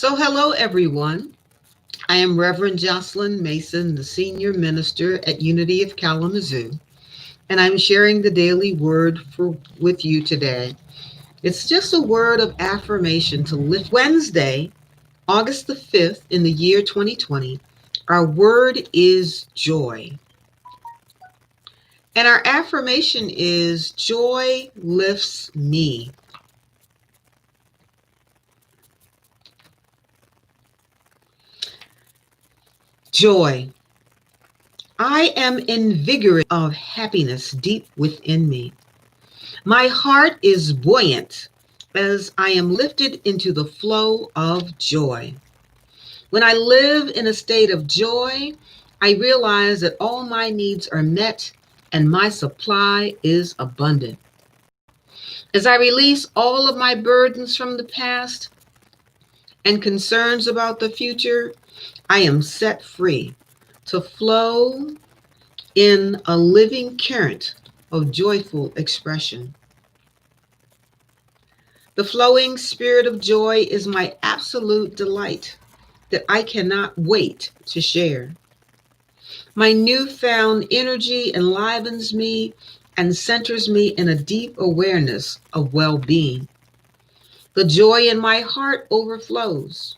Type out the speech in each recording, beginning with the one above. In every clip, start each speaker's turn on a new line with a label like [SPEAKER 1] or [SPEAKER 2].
[SPEAKER 1] So, hello everyone. I am Reverend Joslyn Mason, the Senior Minister at Unity of Kalamazoo, and I'm sharing the daily word with you today. It's just a word of affirmation to lift Wednesday, August the 5th in the year 2020. Our word is joy. And our affirmation is joy lifts me. Joy. I am invigorated of happiness deep within me. My heart is buoyant as I am lifted into the flow of joy. When I live in a state of joy, I realize that all my needs are met and my supply is abundant. As I release all of my burdens from the past and concerns about the future, I am set free to flow in a living current of joyful expression. The flowing spirit of joy is my absolute delight that I cannot wait to share. My newfound energy enlivens me and centers me in a deep awareness of well being. The joy in my heart overflows,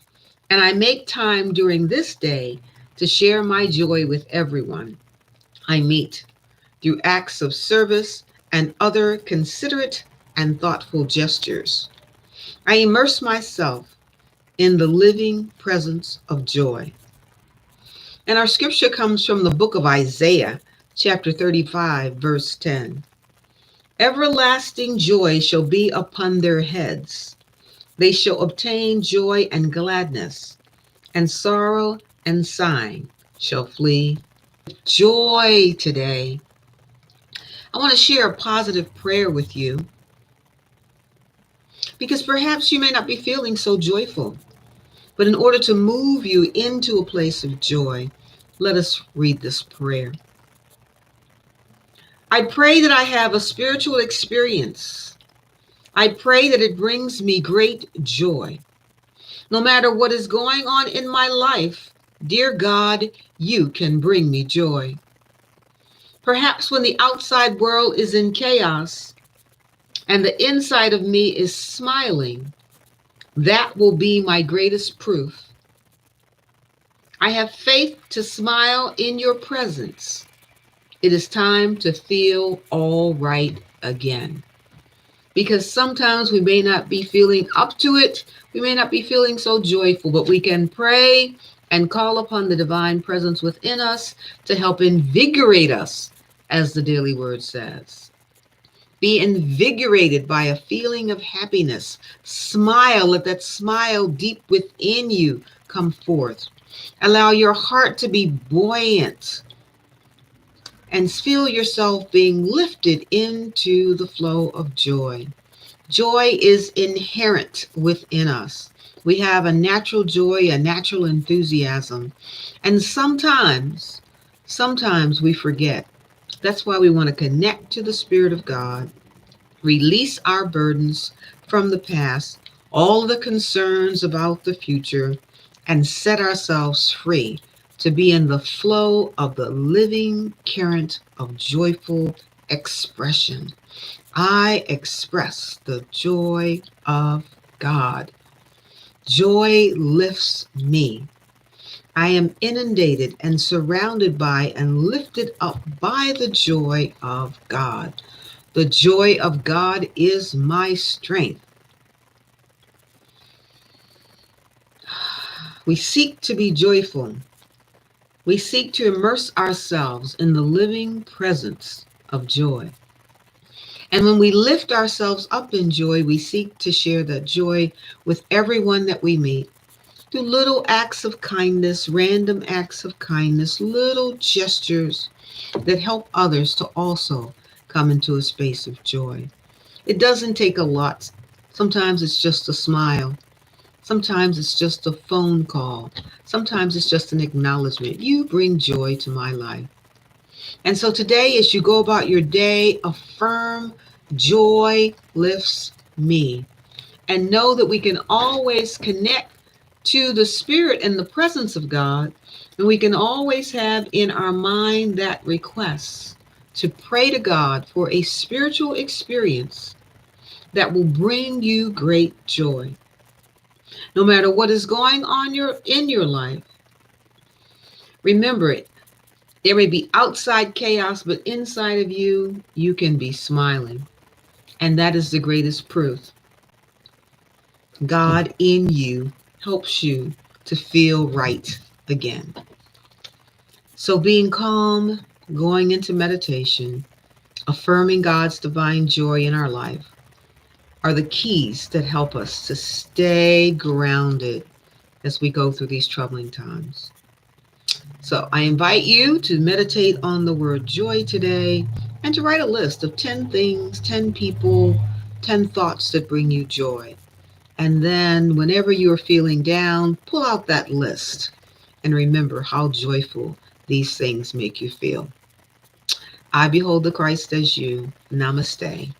[SPEAKER 1] and I make time during this day to share my joy with everyone I meet through acts of service and other considerate and thoughtful gestures. I immerse myself in the living presence of joy. And our scripture comes from the book of Isaiah, chapter 35, verse 10. Everlasting joy shall be upon their heads. They shall obtain joy and gladness, and sorrow and sighing shall flee. Joy today. I want to share a positive prayer with you because perhaps you may not be feeling so joyful. But in order to move you into a place of joy, let us read this prayer. I pray that I have a spiritual experience. I pray that it brings me great joy. No matter what is going on in my life, dear God, you can bring me joy. Perhaps when the outside world is in chaos and the inside of me is smiling, that will be my greatest proof. I have faith to smile in your presence. It is time to feel all right again. Because sometimes we may not be feeling up to it. We may not be feeling so joyful, but we can pray and call upon the divine presence within us to help invigorate us, as the daily word says. Be invigorated by a feeling of happiness. Smile, let that smile deep within you come forth. Allow your heart to be buoyant and feel yourself being lifted into the flow of joy. Joy is inherent within us. We have a natural joy, a natural enthusiasm. And sometimes we forget. That's why we want to connect to the Spirit of God, release our burdens from the past, all the concerns about the future, and set ourselves free to be in the flow of the living current of joyful expression. I express the joy of God. Joy lifts me. I am inundated and surrounded by and lifted up by the joy of God. The joy of God is my strength. We seek to be joyful. We seek to immerse ourselves in the living presence of joy. And when we lift ourselves up in joy, we seek to share that joy with everyone that we meet through little acts of kindness, random acts of kindness, little gestures that help others to also come into a space of joy. It doesn't take a lot. Sometimes it's just a smile. Sometimes it's just a phone call. Sometimes it's just an acknowledgement. You bring joy to my life. And so today, as you go about your day, affirm joy lifts me. And know that we can always connect to the Spirit and the presence of God, and we can always have in our mind that request to pray to God for a spiritual experience that will bring you great joy. No matter what is going on in your life, remember it. There may be outside chaos, but inside of you, you can be smiling. And that is the greatest proof. God in you helps you to feel right again. So being calm, going into meditation, affirming God's divine joy in our life are the keys that help us to stay grounded as we go through these troubling times. So I invite you to meditate on the word joy today and to write a list of 10 things, 10 people, 10 thoughts that bring you joy. And then whenever you're feeling down, pull out that list and remember how joyful these things make you feel. I behold the Christ as you. Namaste.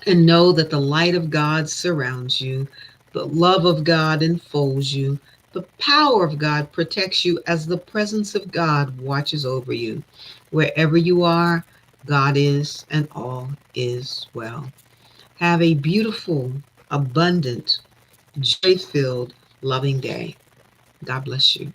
[SPEAKER 1] And know that the light of God surrounds you, the love of God enfolds you, the power of God protects you as the presence of God watches over you. Wherever you are, God is, and all is well. Have a beautiful, abundant, joy filled, loving day. God bless you.